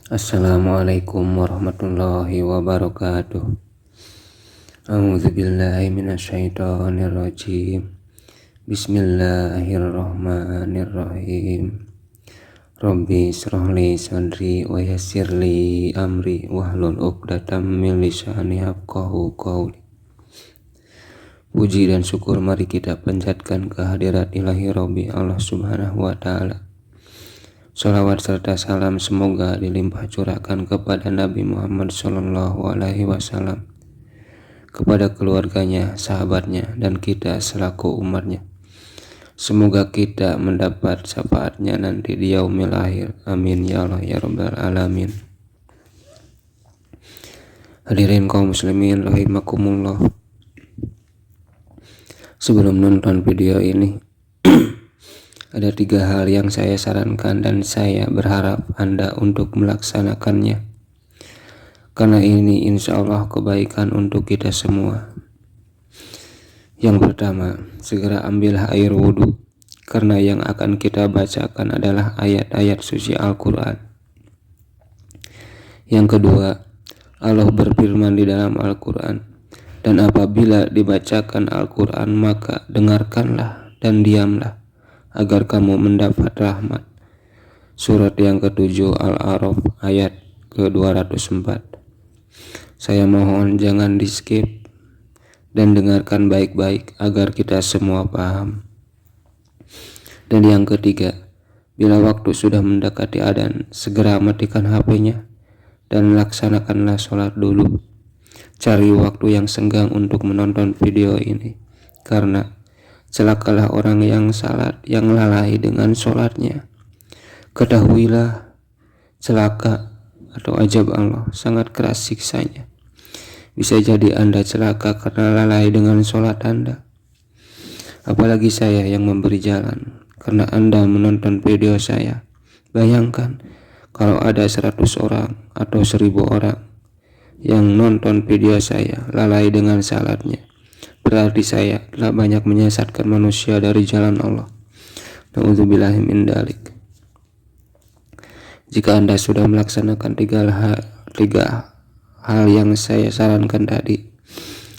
Assalamualaikum warahmatullahi wabarakatuh. A'udzubillahi minasyaitonirrajim. Bismillahirrahmanirrahim. Rabbi shrahli sadri wa yassirli amri wahlul 'uqdatam min lisani yafqahu qawli. Puji dan syukur mari kita panjatkan kehadirat ilahi Rabbi Allah Subhanahu wa Ta'ala. Sholawat serta salam semoga dilimpah curahkan kepada Nabi Muhammad SAW, kepada keluarganya, sahabatnya, dan kita selaku umatnya. Semoga kita mendapat syafaatnya nanti di yaumil akhir. Amin ya Allah ya Rabbal Alamin. Hadirin kaum muslimin rahimakumullah. Sebelum nonton video ini, ada 3 hal yang saya sarankan dan saya berharap Anda untuk melaksanakannya, karena ini insya Allah kebaikan untuk kita semua. Yang pertama, segera ambil air wudhu, karena yang akan kita bacakan adalah ayat-ayat suci Al-Quran. Yang kedua, Allah berfirman di dalam Al-Quran, dan apabila dibacakan Al-Quran maka dengarkanlah dan diamlah, agar kamu mendapat rahmat. Surat yang ke-7 Al-A'raf ayat ke-204. Saya mohon jangan di skip dan dengarkan baik-baik agar kita semua paham. Dan yang ketiga, bila waktu sudah mendekati adzan, segera matikan HP-nya dan laksanakanlah sholat dulu. Cari waktu yang senggang untuk menonton video ini, karena celakalah orang yang salat yang lalai dengan sholatnya. Ketahuilah, celaka atau ajab Allah sangat keras siksanya. Bisa jadi Anda celaka karena lalai dengan sholat Anda. Apalagi saya yang memberi jalan karena Anda menonton video saya. Bayangkan kalau ada 100 orang atau 1000 orang yang nonton video saya lalai dengan salatnya, berarti saya telah banyak menyesatkan manusia dari jalan Allah. Na'udzubillahi min dzalik. Jika Anda sudah melaksanakan 3 hal yang saya sarankan tadi,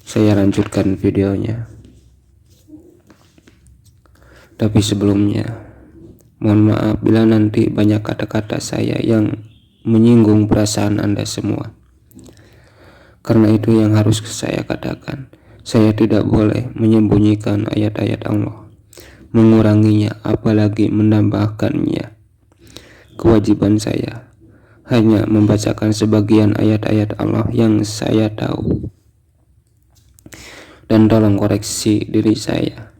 saya lanjutkan videonya. Tapi sebelumnya, mohon maaf bila nanti banyak kata-kata saya yang menyinggung perasaan Anda semua. Karena itu yang harus saya katakan. Saya tidak boleh menyembunyikan ayat-ayat Allah, menguranginya, apalagi menambahkannya. Kewajiban saya hanya membacakan sebagian ayat-ayat Allah yang saya tahu. Dan tolong koreksi diri saya,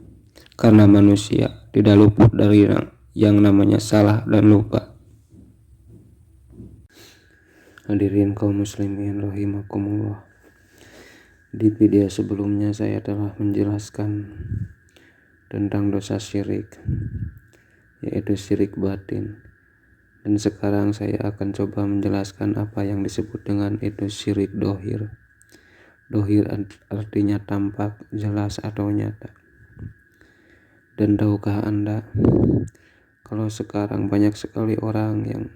karena manusia tidak luput dari yang namanya salah dan lupa. Hadirin kaum muslimin rahimakumullah. Di video sebelumnya saya telah menjelaskan tentang dosa syirik, yaitu syirik batin. Dan sekarang saya akan coba menjelaskan apa yang disebut dengan itu syirik dohir. Dohir artinya tampak, jelas atau nyata. Dan tahukah Anda kalau sekarang banyak sekali orang yang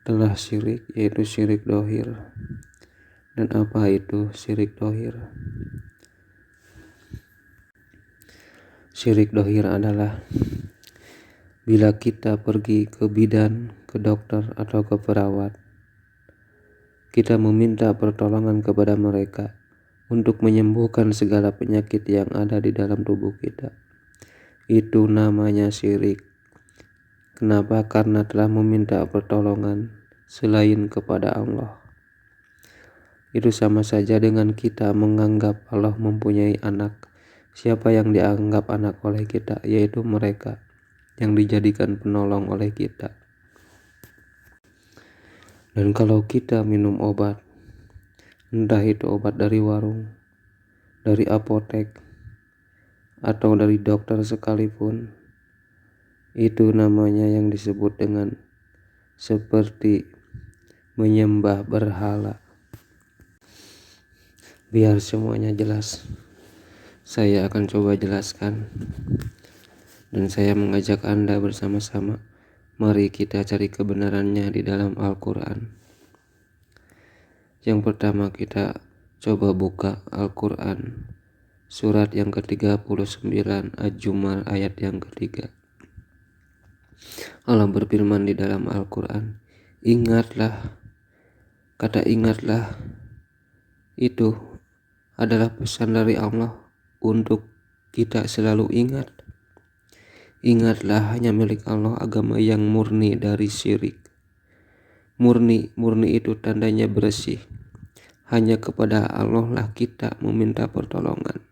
telah syirik, yaitu syirik dohir. Dan apa itu syirik dohir? Syirik dohir adalah bila kita pergi ke bidan, ke dokter, atau ke perawat, kita meminta pertolongan kepada mereka untuk menyembuhkan segala penyakit yang ada di dalam tubuh kita. Itu namanya syirik. Kenapa? Karena telah meminta pertolongan selain kepada Allah. Itu sama saja dengan kita menganggap Allah mempunyai anak. Siapa yang dianggap anak oleh kita? Yaitu mereka yang dijadikan penolong oleh kita. Dan kalau kita minum obat, entah itu obat dari warung, dari apotek, atau dari dokter sekalipun, itu namanya yang disebut dengan seperti menyembah berhala. Biar semuanya jelas, saya akan coba jelaskan, dan saya mengajak Anda bersama-sama Mari kita cari kebenarannya di dalam Al-Quran. Yang pertama kita coba buka Al-Quran surat yang ke-39 Az-Zumar ayat yang ketiga. Allah berfirman di dalam Al-Quran, ingatlah, kata ingatlah itu adalah pesan dari Allah untuk kita selalu ingat. Ingatlah hanya milik Allah agama yang murni dari syirik. Murni itu tandanya bersih. Hanya kepada Allah lah kita meminta pertolongan.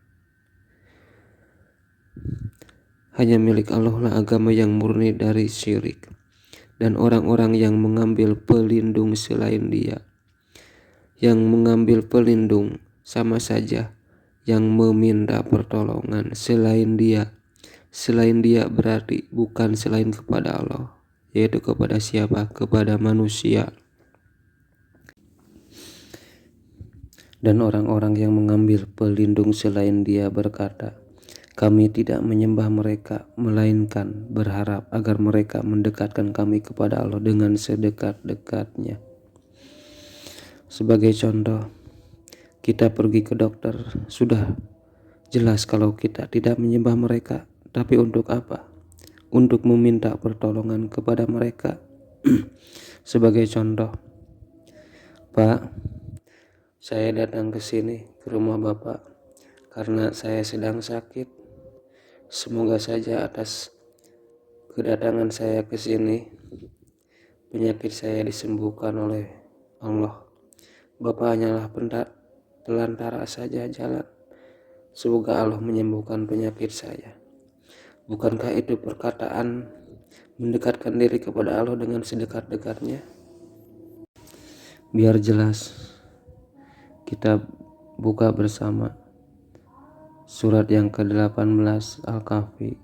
Hanya milik Allah lah agama yang murni dari syirik. Dan orang-orang yang mengambil pelindung selain Dia, yang mengambil pelindung sama saja yang meminta pertolongan selain Dia. Selain Dia berarti bukan selain kepada Allah, yaitu kepada siapa? Kepada manusia. Dan orang-orang yang mengambil pelindung selain Dia berkata, kami tidak menyembah mereka, melainkan berharap agar mereka mendekatkan kami kepada Allah dengan sedekat-dekatnya. Sebagai contoh, kita pergi ke dokter, sudah jelas kalau kita tidak menyembah mereka. Tapi untuk apa? Untuk meminta pertolongan kepada mereka. Sebagai contoh, Pak, saya datang ke sini, ke rumah Bapak, karena saya sedang sakit. Semoga saja atas kedatangan saya ke sini, penyakit saya disembuhkan oleh Allah. Bapak hanyalah pelantara saja jalan. Semoga Allah menyembuhkan penyakit saya. Bukankah itu perkataan mendekatkan diri kepada Allah dengan sedekat-dekatnya? Biar jelas, kita buka bersama surat yang ke-18 Al-Kahfi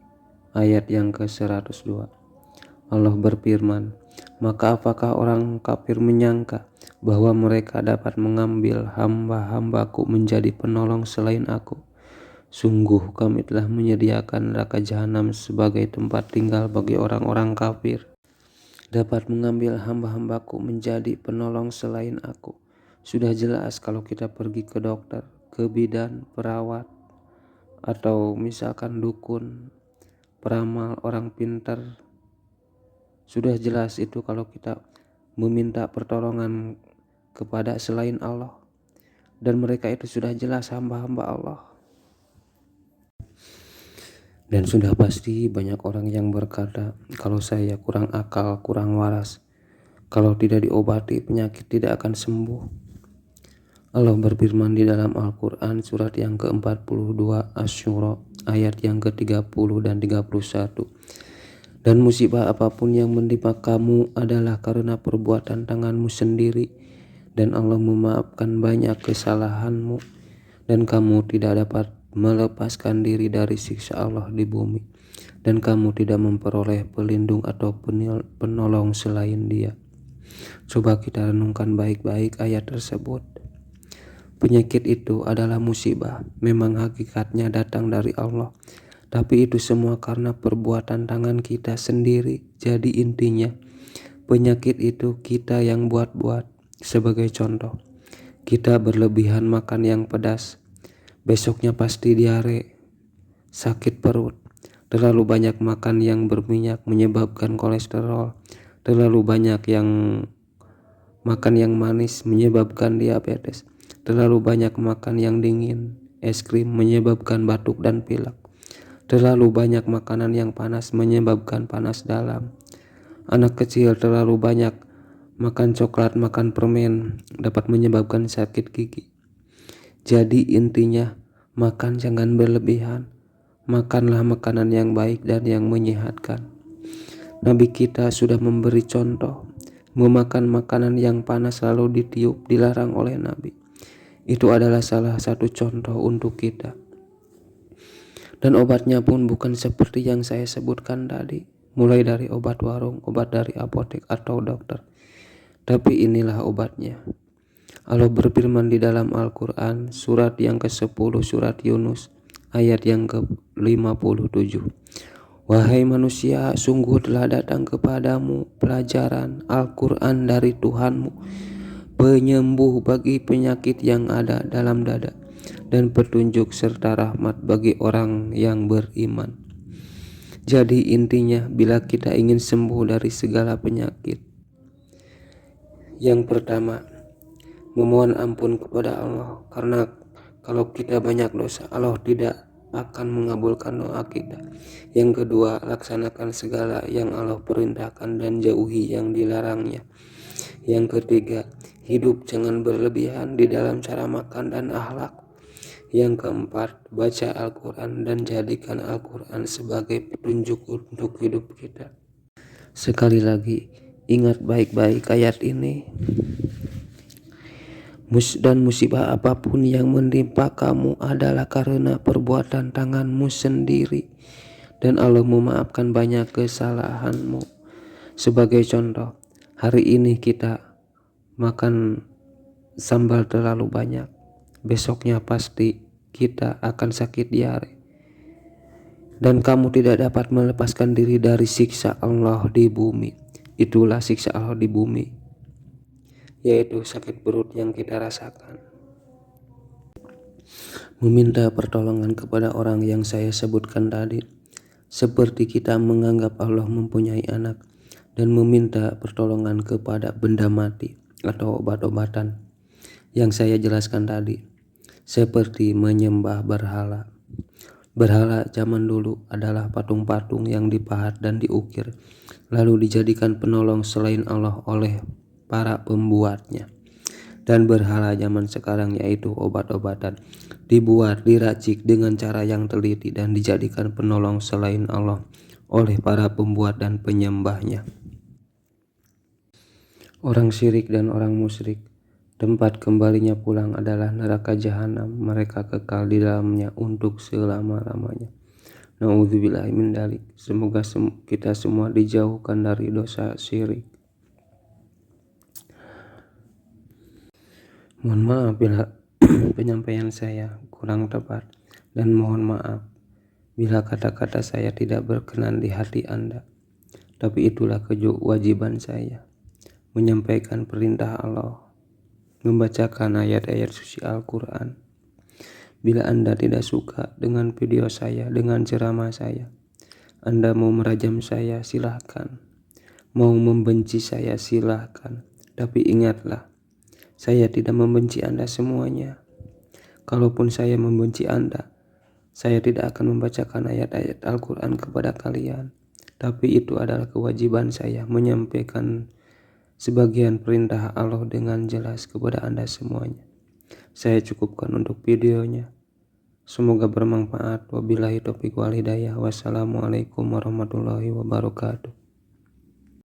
ayat yang ke-102. Allah berfirman, maka apakah orang kafir menyangka bahwa mereka dapat mengambil hamba-hambaku menjadi penolong selain aku? Sungguh kami telah menyediakan neraka jahanam sebagai tempat tinggal bagi orang-orang kafir. Dapat mengambil hamba-hambaku menjadi penolong selain aku. Sudah jelas kalau kita pergi ke dokter, ke bidan, perawat, atau misalkan dukun, peramal, orang pintar. Sudah jelas itu kalau kita meminta pertolongan kepada selain Allah. Dan mereka itu sudah jelas hamba-hamba Allah. Dan sudah pasti banyak orang yang berkata, kalau saya kurang akal, kurang waras, kalau tidak diobati penyakit tidak akan sembuh. Allah berfirman di dalam Al-Quran surat yang ke-42 Asy-Syura ayat yang ke-30 dan 31. Dan musibah apapun yang menimpa kamu adalah karena perbuatan tanganmu sendiri, dan Allah memaafkan banyak kesalahanmu, dan kamu tidak dapat melepaskan diri dari siksa Allah di bumi, dan kamu tidak memperoleh pelindung atau penolong selain Dia. Coba kita renungkan baik-baik ayat tersebut. Penyakit itu adalah musibah, memang hakikatnya datang dari Allah, tapi itu semua karena perbuatan tangan kita sendiri. Jadi intinya, penyakit itu kita yang buat-buat. Sebagai contoh, kita berlebihan makan yang pedas, besoknya pasti diare, sakit perut. Terlalu banyak makan yang berminyak menyebabkan kolesterol. Terlalu banyak yang makan yang manis menyebabkan diabetes. Terlalu banyak makan yang dingin, es krim menyebabkan batuk dan pilek. Terlalu banyak makanan yang panas menyebabkan panas dalam. Anak kecil terlalu banyak makan coklat, makan permen dapat menyebabkan sakit gigi. Jadi intinya, makan jangan berlebihan. Makanlah makanan yang baik dan yang menyehatkan. Nabi kita sudah memberi contoh. Memakan makanan yang panas lalu ditiup dilarang oleh Nabi. Itu adalah salah satu contoh untuk kita. Dan obatnya pun bukan seperti yang saya sebutkan tadi. Mulai dari obat warung, obat dari apotek atau dokter. Tapi inilah obatnya. Allah berfirman di dalam Al-Quran surat yang ke-10 surat Yunus ayat yang ke-57. Wahai manusia, sungguh telah datang kepadamu pelajaran Al-Quran dari Tuhanmu, penyembuh bagi penyakit yang ada dalam dada, dan petunjuk serta rahmat bagi orang yang beriman. Jadi intinya, bila kita ingin sembuh dari segala penyakit, yang pertama, memohon ampun kepada Allah, karena kalau kita banyak dosa, Allah tidak akan mengabulkan doa kita. Yang kedua, laksanakan segala yang Allah perintahkan dan jauhi yang dilarangnya. Yang ketiga, hidup jangan berlebihan di dalam cara makan dan akhlak. Yang keempat, baca Al-Quran dan jadikan Al-Quran sebagai petunjuk untuk hidup kita. Sekali lagi, ingat baik-baik ayat ini. Dan musibah apapun yang menimpa kamu adalah karena perbuatan tanganmu sendiri, dan Allah memaafkan banyak kesalahanmu. Sebagai contoh, hari ini kita makan sambal terlalu banyak, besoknya pasti kita akan sakit diare, dan kamu tidak dapat melepaskan diri dari siksa Allah di bumi. Itulah siksa Allah di bumi, yaitu sakit perut yang kita rasakan. Meminta pertolongan kepada orang yang saya sebutkan tadi, seperti kita menganggap Allah mempunyai anak, dan meminta pertolongan kepada benda mati atau obat-obatan yang saya jelaskan tadi, seperti menyembah berhala. Berhala zaman dulu adalah patung-patung yang dipahat dan diukir, lalu dijadikan penolong selain Allah oleh para pembuatnya. Dan berhala zaman sekarang yaitu obat-obatan, dibuat, diracik dengan cara yang teliti dan dijadikan penolong selain Allah oleh para pembuat dan penyembahnya. Orang syirik dan orang musyrik, tempat kembalinya pulang adalah neraka jahanam, mereka kekal di dalamnya untuk selama-lamanya. Na'udzubillahi min dzalik. Semoga kita semua dijauhkan dari dosa syirik. Mohon maaf bila penyampaian saya kurang tepat, dan mohon maaf bila kata-kata saya tidak berkenan di hati Anda. Tapi itulah kewajiban saya, menyampaikan perintah Allah, membacakan ayat-ayat suci Al-Quran. Bila Anda tidak suka dengan video saya, dengan ceramah saya, Anda mau merajam saya, silahkan. Mau membenci saya, silahkan. Tapi ingatlah, saya tidak membenci Anda semuanya. Kalaupun saya membenci Anda, saya tidak akan membacakan ayat-ayat Al-Quran kepada kalian. Tapi itu adalah kewajiban saya, menyampaikan sebagian perintah Allah dengan jelas kepada Anda semuanya. Saya cukupkan untuk videonya. Semoga bermanfaat. Wabillahi taufiq wal hidayah. Wassalamualaikum warahmatullahi wabarakatuh.